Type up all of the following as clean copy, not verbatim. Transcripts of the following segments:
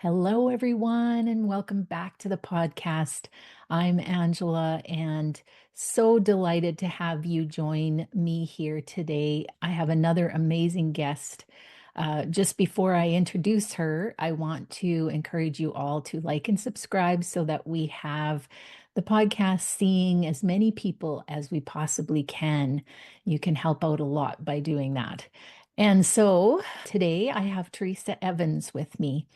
Hello, everyone, and welcome back to the podcast. I'm Angela, and so delighted to have you join me here today. I have another amazing guest. Just before I introduce her, I want to encourage you all to like and subscribe so that we have the podcast seeing as many people as we possibly can. You can help out a lot by doing that. And so today I have Theresa Evans with me.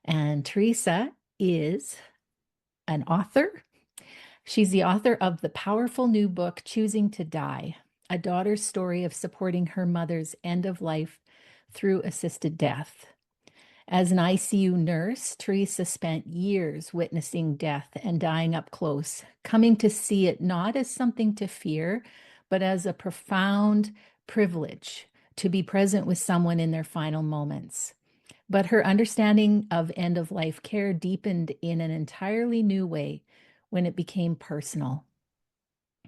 And Theresa is an author. She's the author of the powerful new book, Choosing to Die, a daughter's story of supporting her mother's end of life through assisted death. As an ICU nurse, Theresa spent years witnessing death and dying up close, coming to see it not as something to fear, but as a profound privilege to be present with someone in their final moments. But her understanding of end of life care deepened in an entirely new way when it became personal.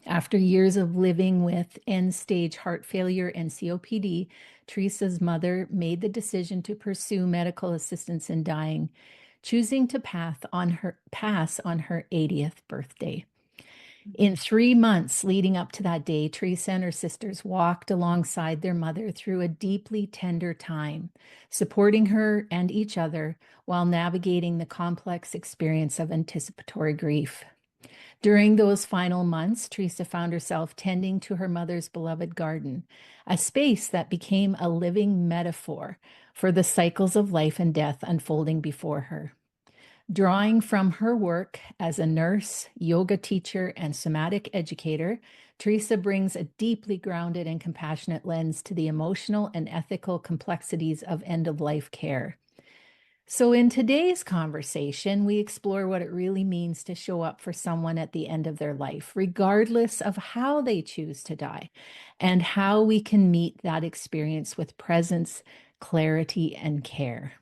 After years of living with end stage heart failure and COPD, Theresa's mother made the decision to pursue medical assistance in dying, choosing to pass on her 80th birthday. In 3 months leading up to that day, Theresa and her sisters walked alongside their mother through a deeply tender time, supporting her and each other while navigating the complex experience of anticipatory grief. During those final months, Theresa found herself tending to her mother's beloved garden, a space that became a living metaphor for the cycles of life and death unfolding before her. Drawing from her work as a nurse, yoga teacher, and somatic educator, Theresa brings a deeply grounded and compassionate lens to the emotional and ethical complexities of end of life care. So, in today's conversation, we explore what it really means to show up for someone at the end of their life, regardless of how they choose to die, and how we can meet that experience with presence, clarity, and care.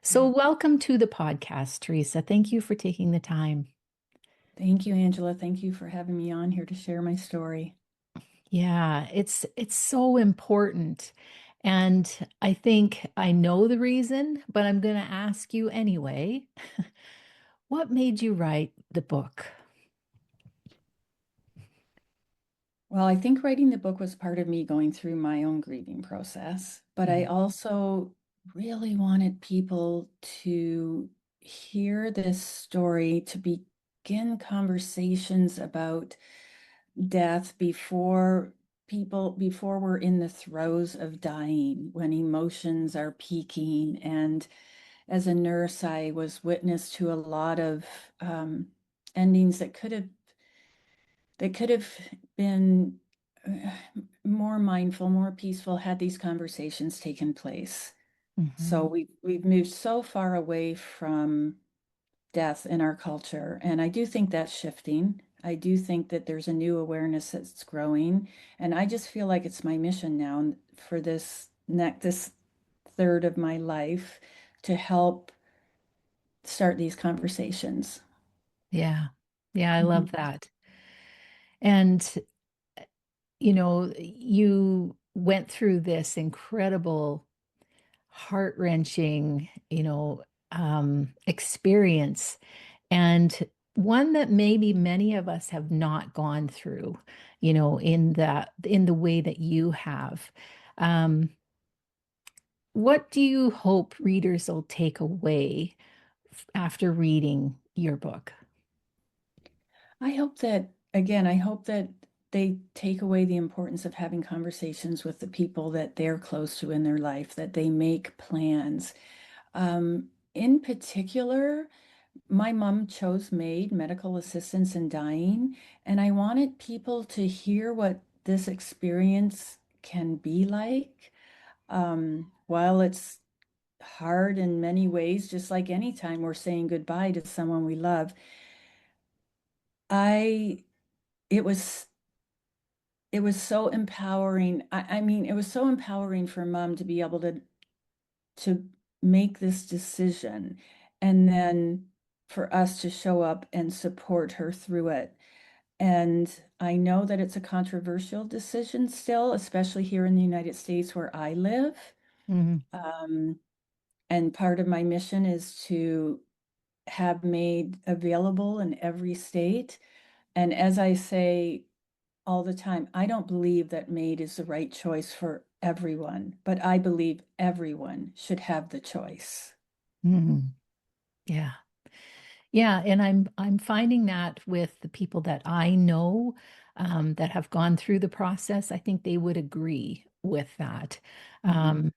So, welcome to the podcast, Theresa. Thank you for taking the time. Thank you, Angela. Thank you for having me on here to share my story. Yeah, it's so important. And I think I know the reason, but I'm going to ask you anyway. What made you write the book? Well, I think writing the book was part of me going through my own grieving process, but I Mhm. also really wanted people to hear this story, to begin conversations about death before we're in the throes of dying, when emotions are peaking. And as a nurse, I was witness to a lot of endings that could have been more mindful, more peaceful had these conversations taken place. So Mhm. we've moved so far away from death in our culture, and I do think that's shifting. I do think that there's a new awareness that's growing, and I just feel like it's my mission now for this third of my life to help start these conversations. Yeah. Yeah, I Mhm. love that. And, you went through this incredible, heart-wrenching, experience, and one that maybe many of us have not gone through, in the way that you have. Um, what do you hope readers will take away after reading your book? I hope that they take away the importance of having conversations with the people that they're close to in their life, that they make plans. In particular, my mom chose MAID, medical assistance in dying, and I wanted people to hear what this experience can be like. While it's hard in many ways, just like any time we're saying goodbye to someone we love, I it was it was so empowering. I mean, it was so empowering for mom to be able to make this decision and then for us to show up and support her through it. And I know that it's a controversial decision still, especially here in the United States where I live. Mhm. Um, And part of my mission is to have MAID available in every state. And as I say all the time, I don't believe that MAID is the right choice for everyone, but I believe everyone should have the choice. Mhm. Yeah. Yeah, and I'm finding that with the people that I know that have gone through the process, I think they would agree with that. Mhm. Um,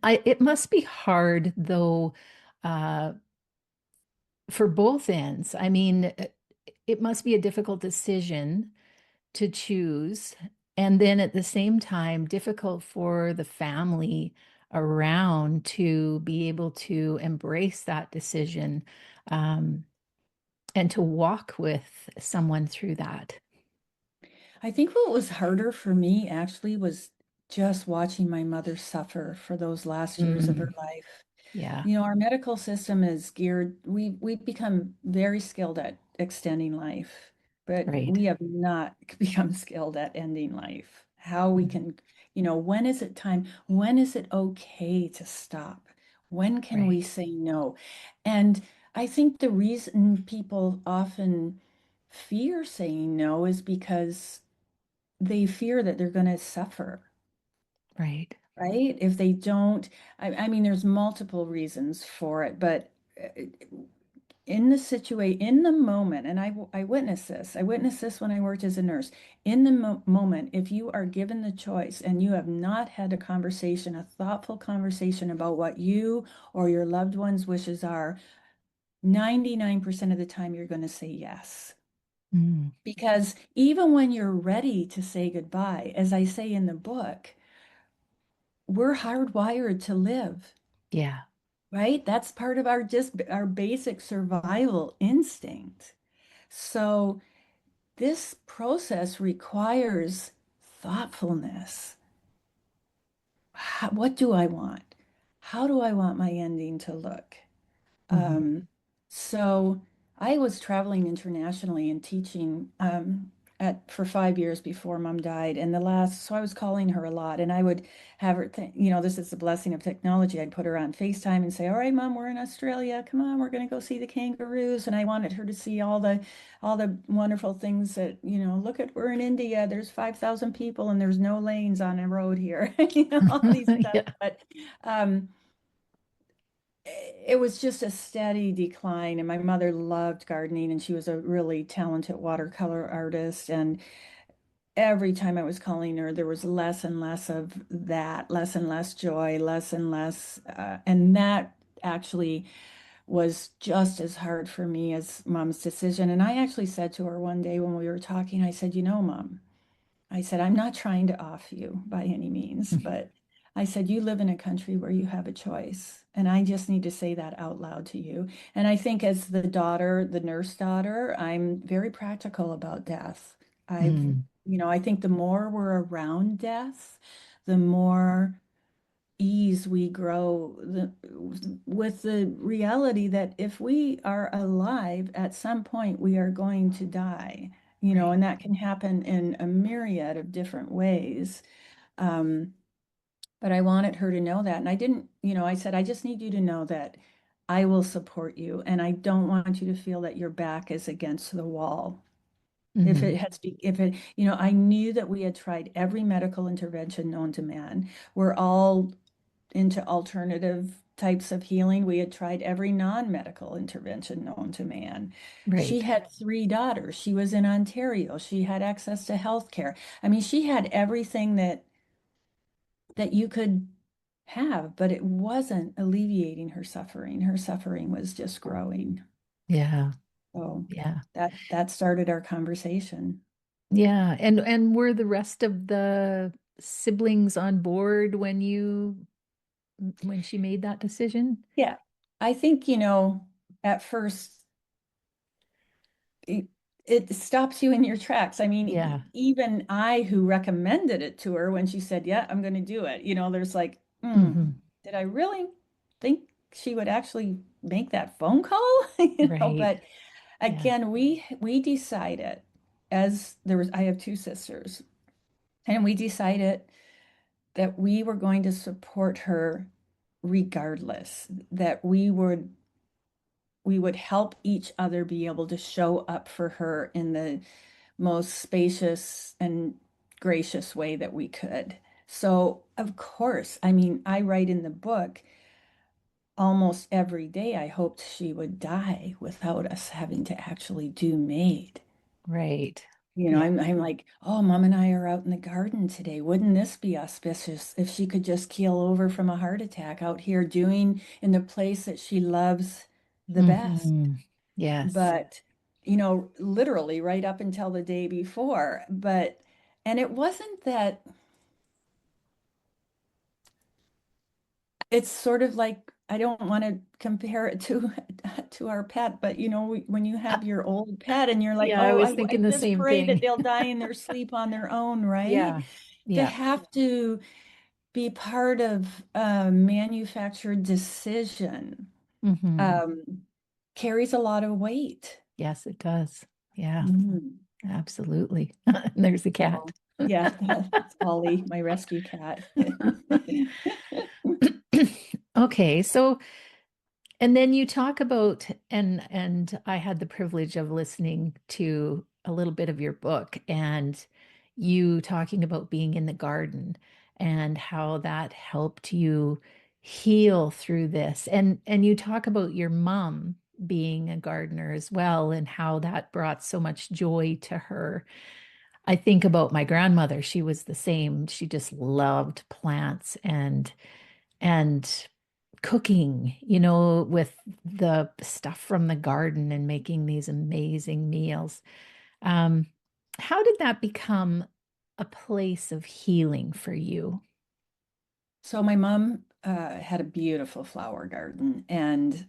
it must be hard though, uh, for both ends. I mean, it must be a difficult decision to choose, and then at the same time, difficult for the family around to be able to embrace that decision. Um, and to walk with someone through that. I think what was harder for me actually was just watching my mother suffer for those last years of her Mm, life. yeah, You know, our medical system is geared, we've become very skilled at extending life, but right. we have not become skilled at ending life. How we Mm, can, when is it time? When is it okay to stop? When can we right, say no? And I think the reason people often fear saying no is because they fear that they're going to suffer, right. right? If they don't, I mean, there's multiple reasons for it, but in the situation, in the moment, and I witnessed this. I witnessed this when I worked as a nurse. In the moment, if you are given the choice and you have not had a conversation, a thoughtful conversation about what you or your loved one's wishes are, 99% of the time you're going to say yes. Mm, Because even when you're ready to say goodbye, as I say in the book, we're hardwired to live, yeah, right? That's part of our just our basic survival instinct. So this process requires thoughtfulness. What do I want? How do I want my ending to look? mhm, Um, so I was traveling internationally and teaching at for 5 years before mom died. And so I was calling her a lot, and I would have her think, this is the blessing of technology. I'd put her on FaceTime and say, "All right, mom, we're in Australia. Come on, we're going to go see the kangaroos." And I wanted her to see all the wonderful things that, look at, we're in India. There's 5,000 people and there's no lanes on a road here. All these stuff. yeah, But um, it was just a steady decline. And my mother loved gardening, and she was a really talented watercolor artist. And every time I was calling her, there was less and less of that, less and less joy, less and less. And that actually was just as hard for me as mom's decision. And I actually said to her one day when we were talking, I said, Mom, I said, I'm not trying to off you by any means, but I said, you live in a country where you have a choice. And I just need to say that out loud to you. And I think as the daughter, the nurse daughter, I'm very practical about death. mm, I think the more we're around death, the more ease we grow with the reality that if we are alive, at some point we are going to die, right. and that can happen in a myriad of different ways. Um, but I wanted her to know that. And I didn't, I said, I just need you to know that I will support you. And I don't want you to feel that your back is against the wall. If Hmm. it has, if it, I knew that we had tried every medical intervention known to man. We're all into alternative types of healing. We had tried every non-medical intervention known to man. She Right. had three daughters. She was in Ontario. She had access to health care. I mean, she had everything that you could have, but it wasn't alleviating her suffering. Her suffering was just growing. Yeah, So yeah, that started our conversation. yeah. And were the rest of the siblings on board when she made that decision? Yeah. I think, at first it, it stops you in your tracks. I mean, Yeah. even I, who recommended it to her when she said, "Yeah, I'm going to do it," there's like, Hmm. did I really think she would actually make that phone call? Right. But Yeah. again, we decided, I have two sisters, and we decided that we were going to support her regardless, that we would help each other be able to show up for her in the most spacious and gracious way that we could. So, of course, I mean, I write in the book almost every day, I hoped she would die without us having to actually do MAID. Right. You know, Yeah. I'm like, oh, mom and I are out in the garden today. Wouldn't this be auspicious if she could just keel over from a heart attack out here doing in the place that she loves the best? Yes. But, literally right up until the day before. And it wasn't that, it's sort of like, I don't want to compare it to to our pet, but when you Uh, have your old pet and you're like, yeah, I oh, was I thinking the just same pray that thing. they'll die in their sleep on their own, right? Yeah. To Yeah. have to be part of a manufactured decision hmm um, carries a lot of weight. Yes, it does. Yeah, Mhm. absolutely. There's a cat. So, yeah, that's Ollie, my rescue cat. Okay, so and then you talk about and I had the privilege of listening to a little bit of your book and you talking about being in the garden and how that helped you heal through this. And you talk about your mom being a gardener as well and how that brought so much joy to her. I think about my grandmother. She was the same. She just loved plants and cooking, with the stuff from the garden and making these amazing meals. Um, how did that become a place of healing for you? So my mom had a beautiful flower garden, and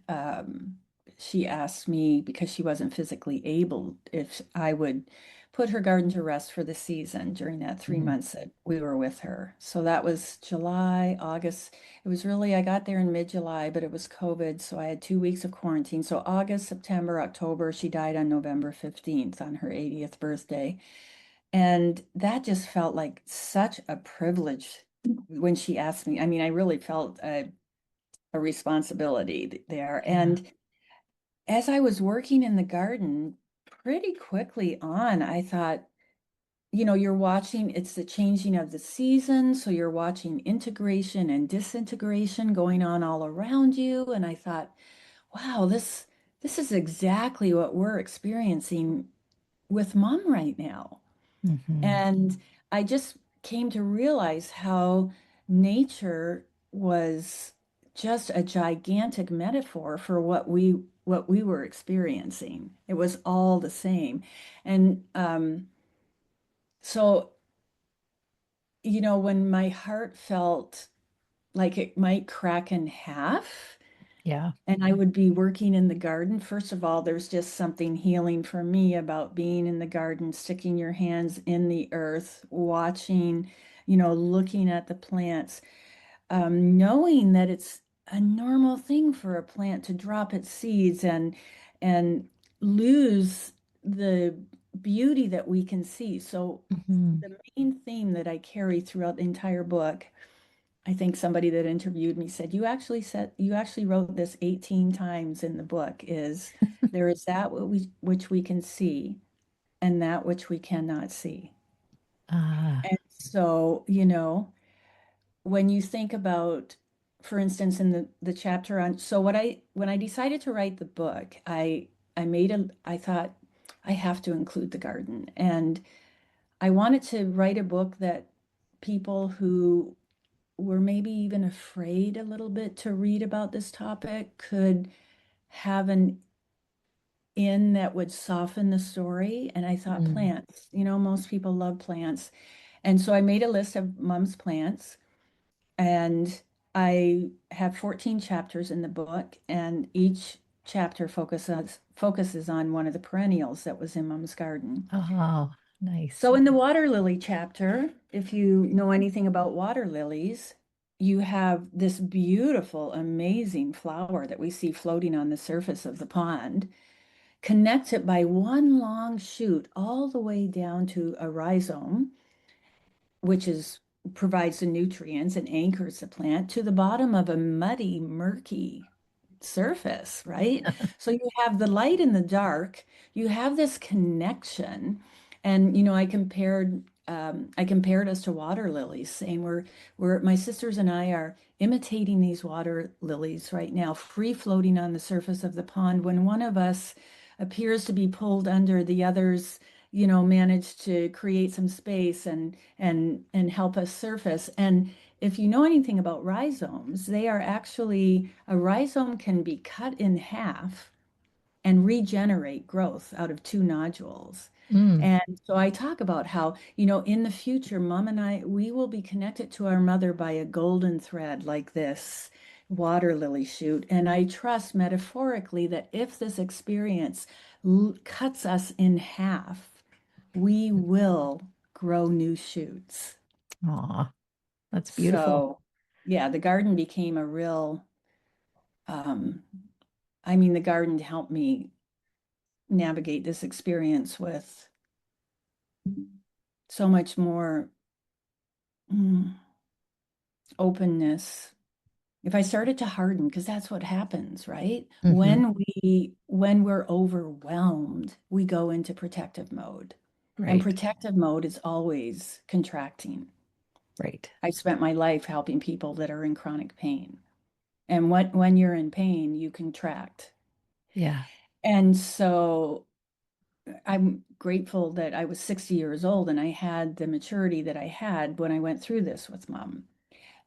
she asked me because she wasn't physically able if I would put her garden to rest for the season during that three Mhm. months that we were with her. So that was July, August. It was really, I got there in mid-July, but it was COVID, so I had 2 weeks of quarantine. So August, September, October, she died on November 15th on her 80th birthday. And that just felt like such a privilege when she asked me. I mean, I really felt a responsibility there. Yeah. And as I was working in the garden, pretty quickly on, I thought, you're watching, it's the changing of the season. So you're watching integration and disintegration going on all around you. And I thought, wow, this is exactly what we're experiencing with mom right now. hmm And I just came to realize how nature was just a gigantic metaphor for what we were experiencing. It was all the same. And so, when my heart felt like it might crack in half, Yeah. and I would be working in the garden. First of all, there's just something healing for me about being in the garden, sticking your hands in the earth, watching, looking at the plants, knowing that it's a normal thing for a plant to drop its seeds and lose the beauty that we can see. So hmm the main theme that I carry throughout the entire book, I think somebody that interviewed me said you actually wrote this 18 times in the book, is there is that which we can see and that which we cannot see. Ah, And so, when you think about, for instance, in the chapter on, so when I decided to write the book, I thought I have to include the garden. And I wanted to write a book that people who were maybe even afraid a little bit to read about this topic could have an in that would soften the story. And I thought mm. plants, most people love plants. And so I made a list of mom's plants, and I have 14 chapters in the book, and each chapter focuses on one of the perennials that was in mom's garden. Oh, nice. So in the water lily chapter, if you know anything about water lilies, you have this beautiful, amazing flower that we see floating on the surface of the pond. Connects it by one long shoot all the way down to a rhizome, which is provides the nutrients and anchors the plant to the bottom of a muddy, murky surface, right? So you have the light and the dark, you have this connection. And I compared us to water lilies, saying my sisters and I are imitating these water lilies right now, free floating on the surface of the pond. When one of us appears to be pulled under, the others, manage to create some space and help us surface. And if you know anything about rhizomes, a rhizome can be cut in half and regenerate growth out of two nodules. Mm. And so I talk about how, in the future, mom and I, we will be connected to our mother by a golden thread like this water lily shoot. And I trust metaphorically that if this experience cuts us in half, we will grow new shoots. Aw, that's beautiful. So, yeah, the garden became a real, um, I mean, the garden helped me navigate this experience with so much more mm, openness. If I started to harden, because that's what happens, right? Hmm. When we're overwhelmed, we go into protective mode. And Right, protective mode is always contracting. right. I've spent my life helping people that are in chronic pain. And when you're in pain, you contract. Yeah. And so I'm grateful that I was 60 years old and I had the maturity that I had when I went through this with mom.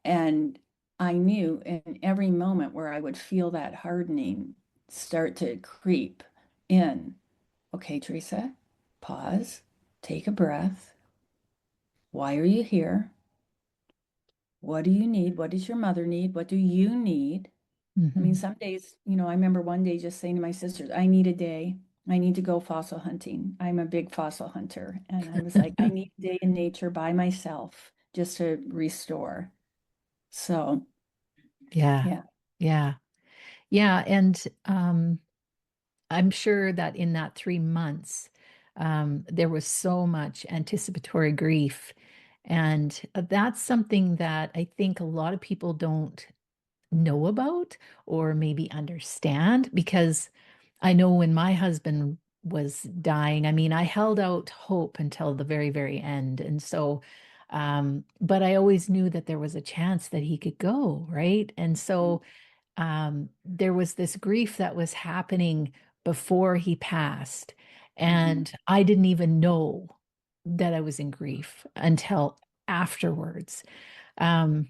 And I knew in every moment where I would feel that hardening start to creep in. Okay, Teresa, pause, take a breath. Why are you here? What do you need? What does your mother need? What do you need? I mean, Hmm. some days, I remember one day just saying to my sisters, I need a day. I need to go fossil hunting. I'm a big fossil hunter. And I was like, I need a day in nature by myself just to restore. So, Yeah, yeah. yeah, yeah. And I'm sure that in that 3 months, there was so much anticipatory grief. And that's something that I think a lot of people don't know about or maybe understand because I know when my husband was dying, I mean, I held out hope until the very, very end. And so, but I always knew that there was a chance that he could go, right? And so, there was this grief that was happening before he passed. Mhm. And I didn't even know that I was in grief until afterwards. Um,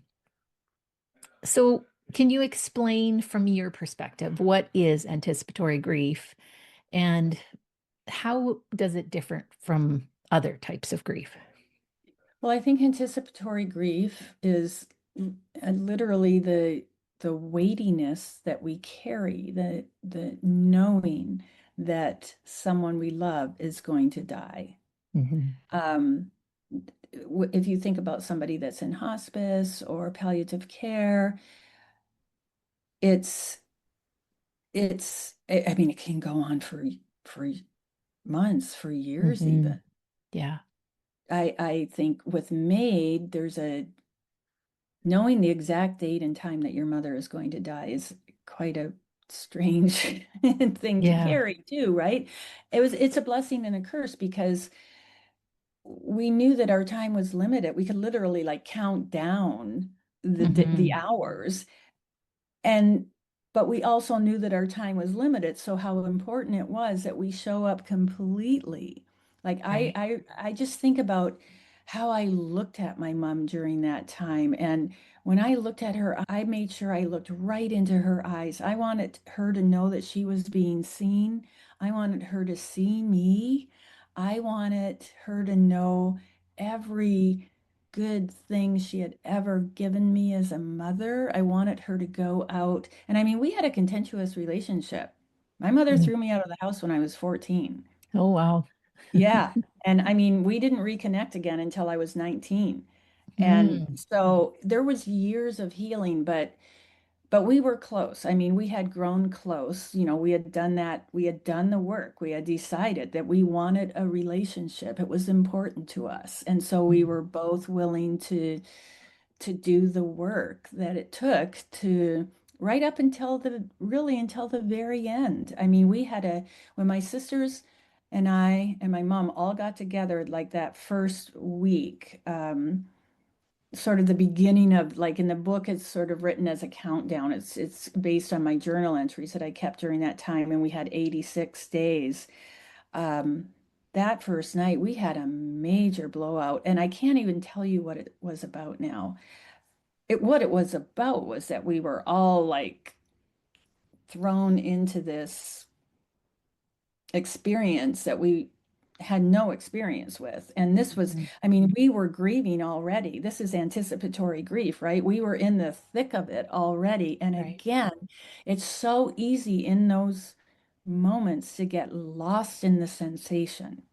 so, can you explain from your perspective what is anticipatory grief and how does it differ from other types of grief? Well, I think anticipatory grief is literally the weightiness that we carry, the knowing that someone we love is going to die. Hmm. Um, if you think about somebody that's in hospice or palliative care, it's I mean, it can go on for months, for years Hmm. even. Yeah. I think with MAID, there's a knowing the exact date and time that your mother is going to die is quite a strange thing to Yeah. carry too, right? It's a blessing and a curse because we knew that our time was limited. We could literally like count down the Hmm. hours and but we also knew that our time was limited, so how important it was that we show up completely. Like Right. I just think about how I looked at my mom during that time. And when I looked at her, I made sure I looked right into her eyes. I wanted her to know that she was being seen. I wanted her to see me. I wanted her to know every good thing she had ever given me as a mother. I wanted her to go out. And I mean, we had a contentious relationship. My mother Mm. threw me out of the house when I was 14. Oh, wow. Yeah. And I mean, we didn't reconnect again until I was 19. And Mm. so there was years of healing, but but we were close. I mean, we had grown close. We had done that. We had done the work. We had decided that we wanted a relationship. It was important to us. And so we Mhm. were both willing to do the work that it took to right up until until the very end. I mean, when my sisters and I and my mom all got together like that first week, sort of the beginning of like in the book, it's sort of written as a countdown. It's based on my journal entries that I kept during that time, and we had 86 days. Um, that first night, we had a major blowout, and I can't even tell you what it was about now. What it was about was that we were all like thrown into this experience that we had no experience with. And this was, Mhm. I mean, we were grieving already. This is anticipatory grief, right? We were in the thick of it already. And Right. again, it's so easy in those moments to get lost in the sensation.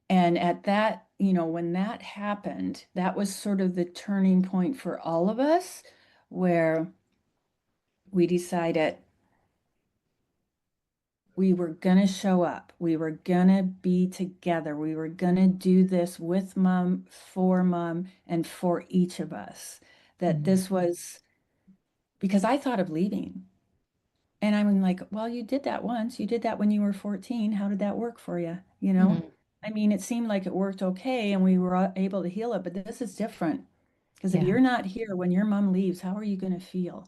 And at that, when that happened, that was sort of the turning point for all of us, where we decided we were going to show up. We were going to be together. We were going to do this with mom, and for each of us. That Mhm. this was because I thought of leaving. And I'm like, well, you did that once. You did that when you were 14. How did that work for you? Mhm. I mean, it seemed like it worked okay and we were able to heal it, but this is different. Because if Yeah. you're not here when your mom leaves, how are you going to feel?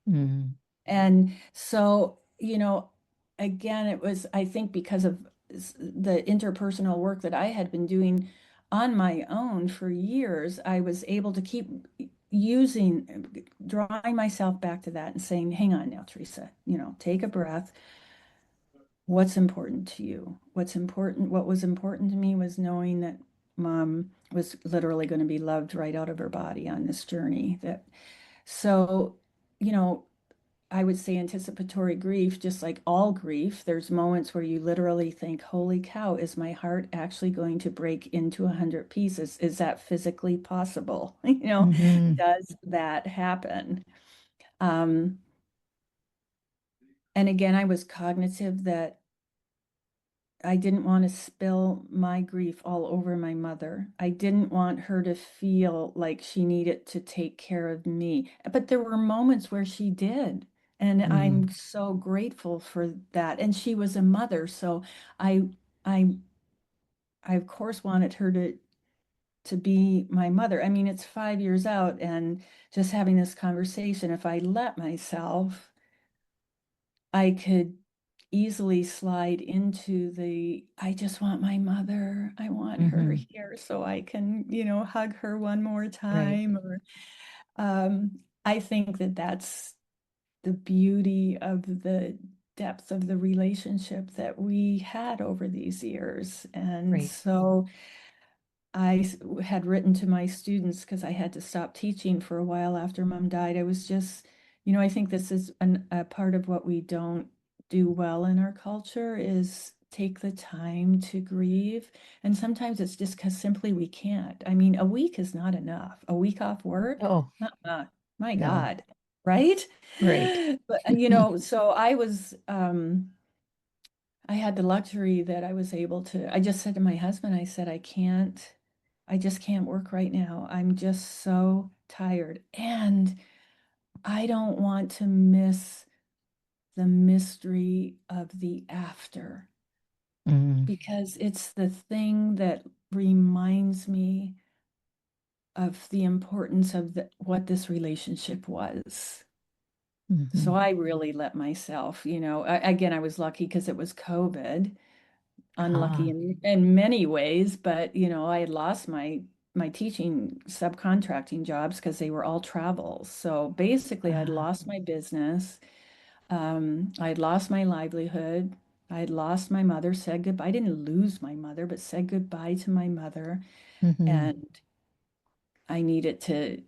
Mhm. And so, again, it was, I think, because of the interpersonal work that I had been doing on my own for years, I was able to keep drawing myself back to that and saying, hang on now, Teresa, take a breath. What's important to you? What was important to me was knowing that mom was literally going to be loved right out of her body on this journey. So, you know, I would say anticipatory grief, just like all grief, there's moments where you literally think, holy cow, is my heart actually going to break into 100 pieces? Is that physically possible? Mhm. Does that happen? Um, and again, I was cognitive that I didn't want to spill my grief all over my mother. I didn't want her to feel like she needed to take care of me. But there were moments where she did. And I'm Mhm. so grateful for that. And she was a mother, so I I I of course wanted her to be my mother. I mean, it's 5 years out and just having this conversation, if I let myself, I could easily slide into I just want my mother. I want her Mhm. here so I can, hug her one more Right. time. Or I think that that's the beauty of the depth of the relationship that we had over these years. And Right. so had written to my students because I had to stop teaching for a while after mom died. I was just, I think this is a part of what we don't do well in our culture is take the time to grieve. And sometimes it's just because simply we can't. I mean, a week is not enough. A week off work, Oh, my no. God, right? Right. But, so I had the luxury that I was able to, I just said to my husband, I said, I just can't work right now. I'm just so tired. And I don't want to miss the mystery of the after Mhm. because it's the thing that reminds me of the importance of what this relationship was. So Mhm. I really let myself, again, I was lucky because it was COVID. Unlucky Ah. in many ways, but I had lost my teaching subcontracting jobs because they were all travel. So basically, I'd Ah. lost my business. I'd lost my livelihood. I'd lost my mother, said goodbye. I didn't lose my mother, but said goodbye to my mother. Mhm. And I needed to,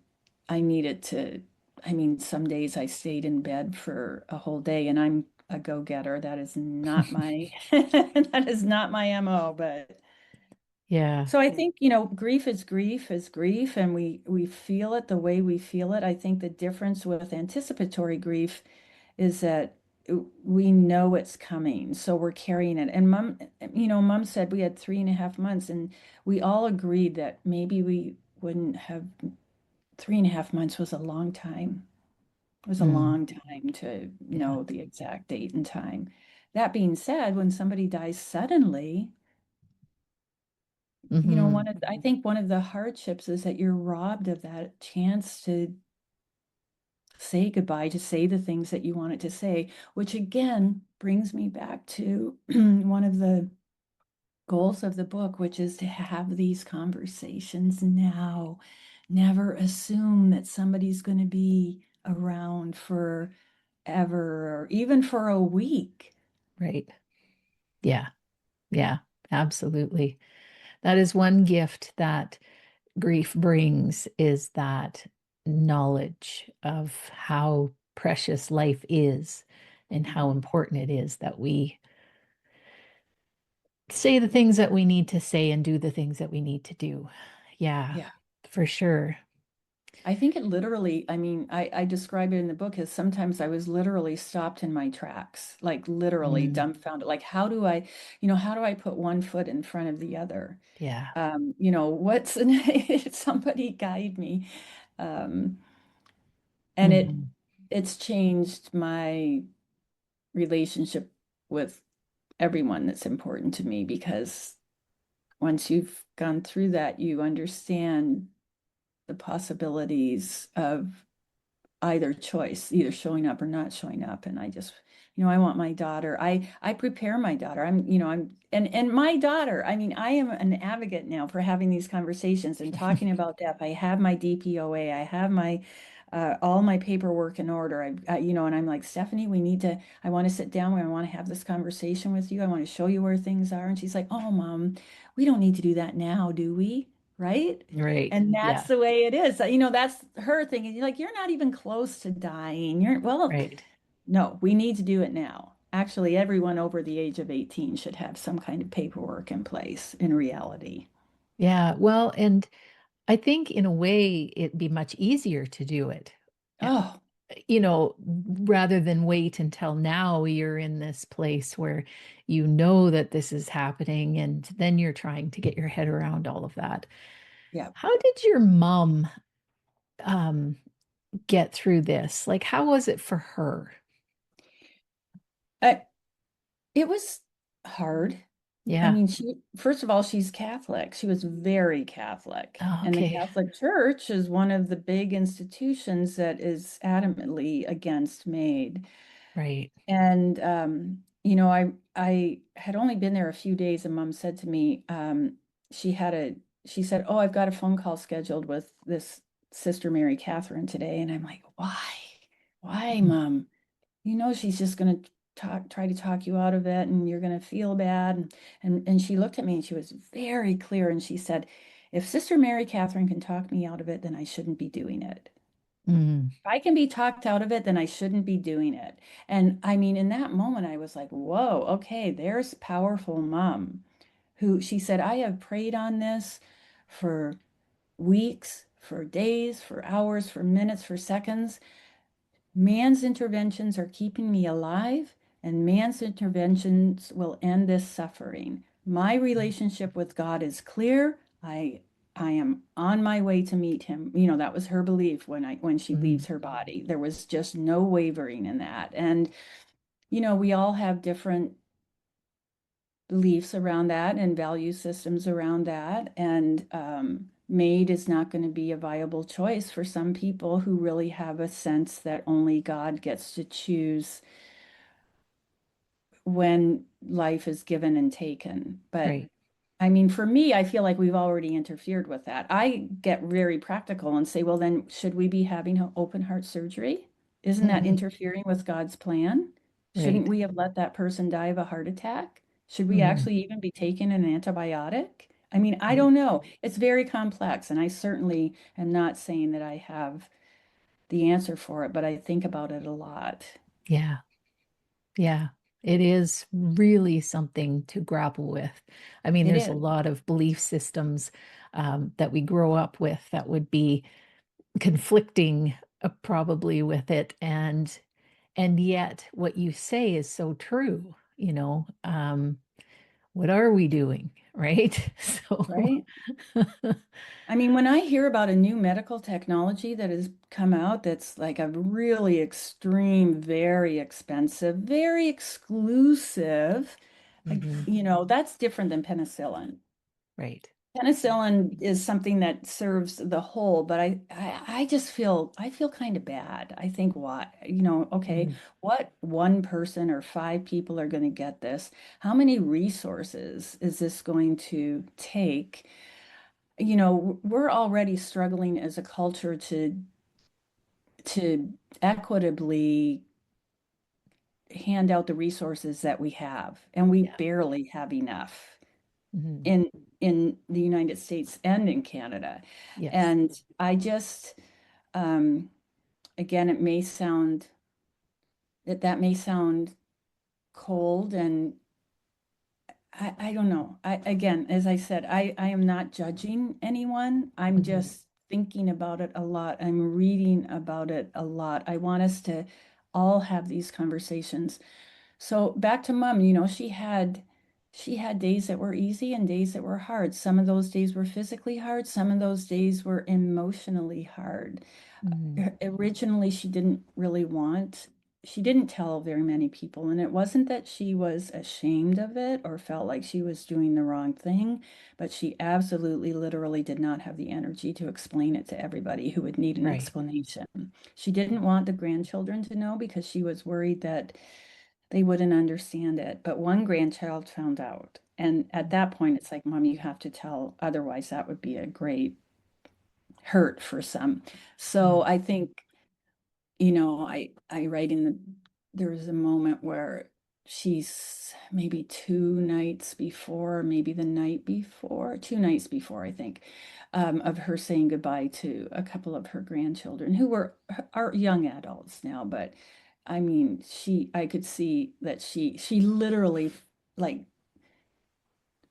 I needed to, I mean, some days I stayed in bed for a whole day and I'm a go-getter. That is not my, that is not my MO, but Yeah. So I think, grief is grief, and we feel it the way we feel it. I think the difference with anticipatory grief is that we know it's coming, so we're carrying it. And mom said we had 3.5 months, and we all agreed that maybe we wouldn't have 3.5 months was a long time. It was a Mm, long time to yeah. know the exact date and time. That being said, when somebody dies suddenly, Hmm. I think one of the hardships is that you're robbed of that chance to say goodbye, to say the things that you wanted to say, which again brings me back to one of the goals of the book, which is to have these conversations now. Never assume that somebody's going to be around forever or even for a week. Right. Yeah. Yeah. Absolutely. That is one gift that grief brings is that knowledge of how precious life is and how Mhm. important it is that we say the things that we need to say and do the things that we need to do. Yeah, Yeah. for sure. I think it literally, I mean, I describe it in the book as sometimes I was literally stopped in my tracks, like literally Mm, dumbfounded. Like, how do I put one foot in front of the other? yeah. What's somebody guide me? Um, and Hmm. it's changed my relationship with everyone that's important to me, because once you've gone through that, you understand the possibilities of either choice, either showing up or not showing up. And I just, I want my daughter. I prepare my daughter. And my daughter, I mean, I am an advocate now for having these conversations and talking about death. I have my DPOA. I have my all my paperwork in order. And I'm like, Stephanie, I want to sit down. I want to have this conversation with you. I want to show you where things are. And she's like, oh, Mom, we don't need to do that now, do we? Right? Right. And that's Yeah. the way it is. That's her thing. And you're like, you're not even close to dying. Well, Right. no, we need to do it now. Actually, everyone over the age of 18 should have some kind of paperwork in place in reality. Yeah. Well, and I think in a way it'd be much easier to do it, uh, Oh, rather than wait until now you're in this place where you know that this is happening and then you're trying to get your head around all of that. yeah. How did your mom um, get through this? Like, how was it for her? I, it was hard. I Yeah. mean, first of all, she's Catholic. She was very Catholic. Oh, And the okay. Catholic Church is one of the big institutions that is adamantly against MAID. Right. And I had only been there a few days, and Mom said to me, she said, "Oh, I've got a phone call scheduled with this Sister Mary Catherine today." And I'm like, "Why? Why, Mm, Mom? You know she's just gonna try to talk you out of it, and you're gonna feel bad." And she looked at me and she was very clear, and she said, "If Sister Mary Catherine can talk me out of it, then I shouldn't be doing it. mm, If I can be talked out of it, then I shouldn't be doing it." And I mean, in that moment, I was like, whoa, okay, there's powerful mom who she said, I have prayed on this for weeks, for days, for hours, for minutes, for seconds. Man's interventions are keeping me alive, and man's interventions will end this suffering. My relationship with God is clear. I am on my way to meet him. That was her belief when she mm. leaves her body. There was just no wavering in that. And we all have different beliefs around that and value systems around that. And MAID is not going to be a viable choice for some people who really have a sense that only God gets to choose when life is given and taken. But Right. I mean, for me, I feel like we've already interfered with that. I get very practical and say, well, then should we be having an open heart surgery? Isn't that Hmm. interfering with God's plan? Shouldn't Right. we have let that person die of a heart attack? Should we Hmm. actually even be taking an antibiotic? I mean, I Right. don't know. It's very complex, and I certainly am not saying that I have the answer for it, but I think about it a lot. Yeah. Yeah. It is really something to grapple with. I mean, It there's a is, lot of belief systems that we grow up with that would be conflicting probably with it, and yet what you say is so true. What are we doing, right? So, right? I mean, when I hear about a new medical technology that has come out that's like a really extreme, very expensive, very exclusive, like, mhm, that's different than penicillin. right. Penicillin is something that serves the whole, but I just feel kind of bad. I think why, okay, Mhm, what one person or five people are going to get this? How many resources is this going to take? We're already struggling as a culture to equitably hand out the resources that we have, and we yeah. barely have enough Mhm, in the United States and in Canada. yes. And I just um again, that may sound cold, and I don't know. Again, as I said, I am not judging anyone. I'm Mhm, just thinking about it a lot. I'm reading about it a lot. I want us to all have these conversations. So back to mom, she had days that were easy and days that were hard. Some of those days were physically hard, some of those days were emotionally hard. mhm, Originally she didn't tell very many people, and it wasn't that she was ashamed of it or felt like she was doing the wrong thing, but she absolutely literally did not have the energy to explain it to everybody who would need an right. explanation. She didn't want the grandchildren to know because she was worried that they wouldn't understand it. But one grandchild found out, and at that point it's like, mom, you have to tell, otherwise that would be a great hurt for some. So Mhm, I think, I write in there was a moment where she's maybe 2 nights before, maybe the night before, 2 nights before, I think, of her saying goodbye to a couple of her grandchildren who are young adults now, but I mean, I could see that she literally, like,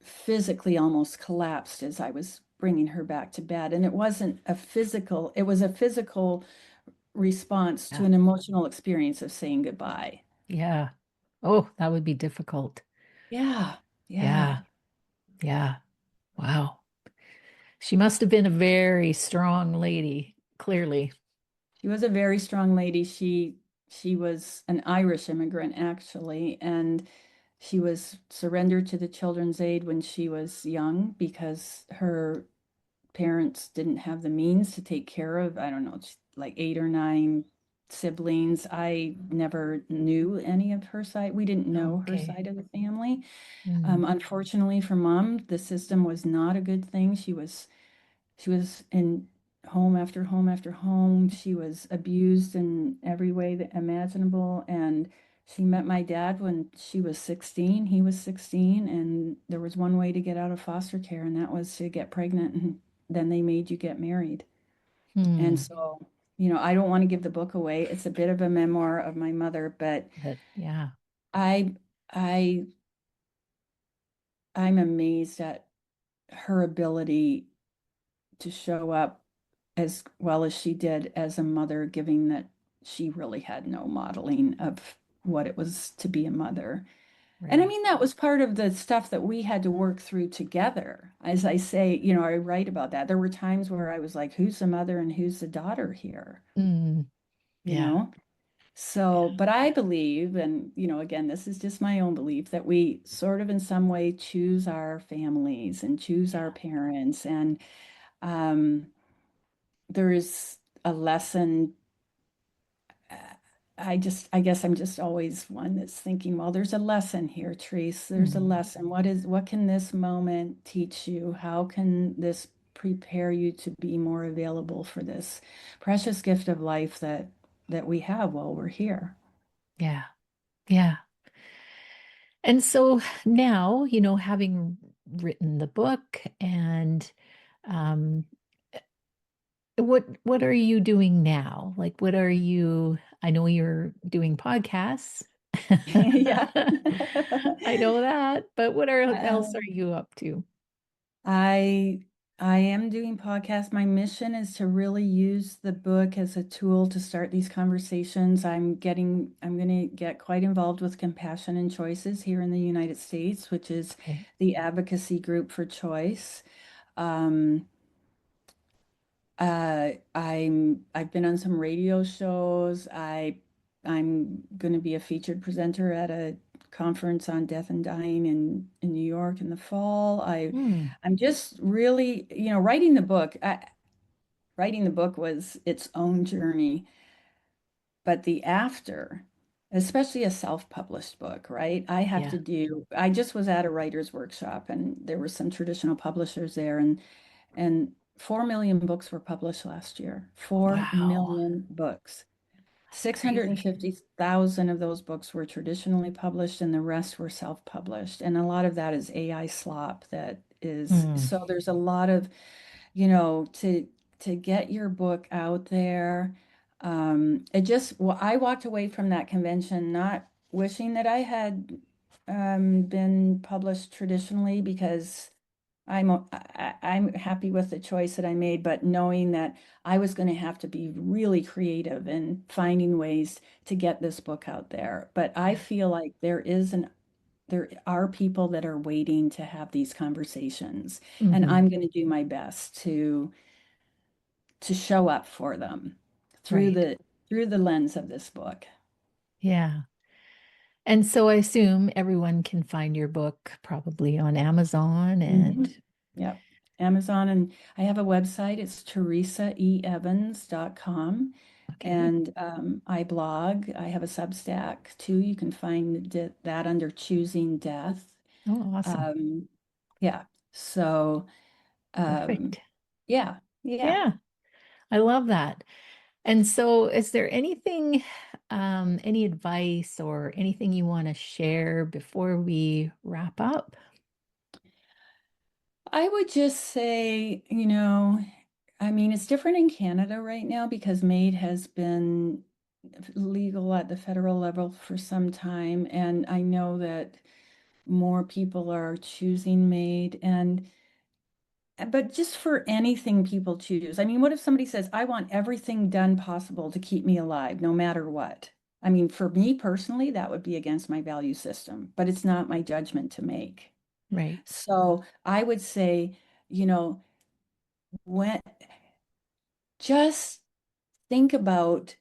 physically almost collapsed as I was bringing her back to bed. And it was a physical response to yeah. an emotional experience of saying goodbye. Yeah. Oh, that would be difficult. Yeah, Yeah. yeah. Yeah. Wow. She must have been a very strong lady, clearly. She was a very strong lady. She was an Irish immigrant, actually, and she was surrendered to the Children's Aid when she was young because her parents didn't have the means to take care of, I don't know, like 8 or 9 siblings. I never knew any of her side. We didn't know her Okay. side of the family. Mm, Unfortunately for mom, the system was not a good thing. She was in home after home after home. She was abused in every way that imaginable. And she met my dad when she was 16. He was 16, and there was one way to get out of foster care, and that was to get pregnant, and then they made you get married. And hmm. so, I don't want to give the book away. It's a bit of a memoir of my mother, but But yeah. I I I'm amazed at her ability to show up as well as she did as a mother, given that she really had no modeling of what it was to be a mother. And I Right. mean, that was part of the stuff that we had to work through together. As I say, I write about that. There were times where I was like, who's the mother and who's the daughter here? Mm, You yeah. know? So, but I believe, and again, this is just my own belief, that we sort of in some way choose our families and choose our Yeah. parents. And um, there is a lesson. I guess I'm just always one that's thinking, well, there's a lesson here, Therese. There's a Mhm. lesson. What can this moment teach you? How can this prepare you to be more available for this precious gift of life that we have while we're here? Yeah. Yeah. And so now, having written the book and um, what are you doing now? Like, what are you? I know you're doing podcasts. Yeah. I know that, but what else are Um, you up to? I I am doing podcasts. My mission is to really use the book as a tool to start these conversations. I'm going to get quite involved with Compassion and Choices here in the United States, which is Okay. the advocacy group for choice. Um, I've been on some radio shows. I'm going to be a featured presenter at a conference on death and dying in New York in the fall. Hmm. I'm just really, writing the book was its own journey, but the after, especially a self-published book, right? Yeah. I just was at a writer's workshop and there were some traditional publishers there and 4 million books were published last year. 4 Wow. million books. That's crazy. 650,000 of those books were traditionally published, and the rest were self-published. And a lot of that is AI slop that is, Hmm. so there's a lot of, you know, to get your book out there. Well, I walked away from that convention not wishing that I had been published traditionally because I'm happy with the choice that I made, but knowing that I was going to have to be really creative in finding ways to get this book out there. But I Yeah. feel like there are people that are waiting to have these conversations, and Hmm. I'm going to do my best to show up for them through Right. the lens of this book. Yeah. And so I assume everyone can find your book probably on Amazon and Mhm. Yep. Amazon, and I have a website. It's teresaeevans.com. okay. And I blog. I have a Substack too. You can find that under Choosing Death. Oh, awesome. Um, yeah. So, um, Perfect. yeah, yeah. Yeah. I love that. And so is there anything, any advice or anything you want to share before we wrap up? I would just say, I mean, it's different in Canada right now because MAID has been legal at the federal level for some time. And I know that more people are choosing MAID. But just for anything people choose, I mean, what if somebody says, I want everything done possible to keep me alive, no matter what? I mean, for me personally, that would be against my value system, but it's not my judgment to make. Right. So I would say, you know, when just think about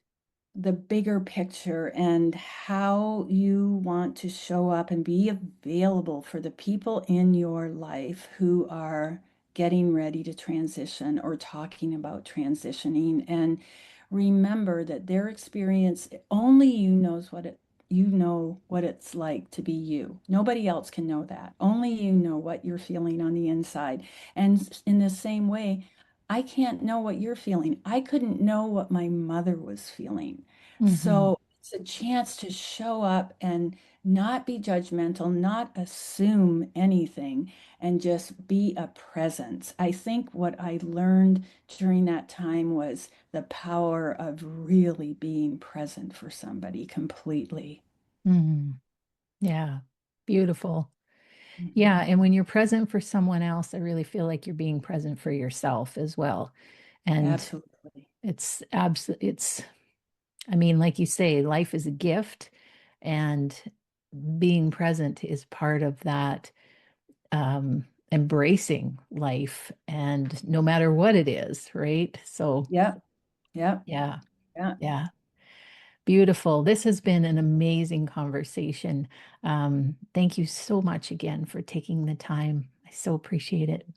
the bigger picture and how you want to show up and be available for the people in your life who are getting ready to transition or talking about transitioning. And remember that their experience, only you know what it's like to be you. Nobody else can know that. Only you know what you're feeling on the inside. And in the same way, I can't know what you're feeling. I couldn't know what my mother was feeling. Hmm. So it's a chance to show up and not be judgmental, not assume anything, and just be a presence. I think what I learned during that time was the power of really being present for somebody completely. Hmm. Yeah. Beautiful. Yeah. Mhm. And when you're present for someone else, I really feel like you're being present for yourself as well. And Absolutely. it's, I mean, like you say, life is a gift, and being present is part of that, embracing life, and no matter what it is, right? So, Yeah. Yeah. yeah, Yeah. yeah, beautiful. This has been an amazing conversation. Thank you so much again for taking the time. I so appreciate it.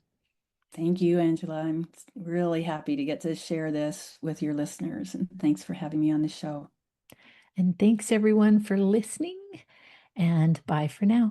Thank you, Angela. I'm really happy to get to share this with your listeners. And thanks for having me on the show. And thanks everyone for listening, and bye for now.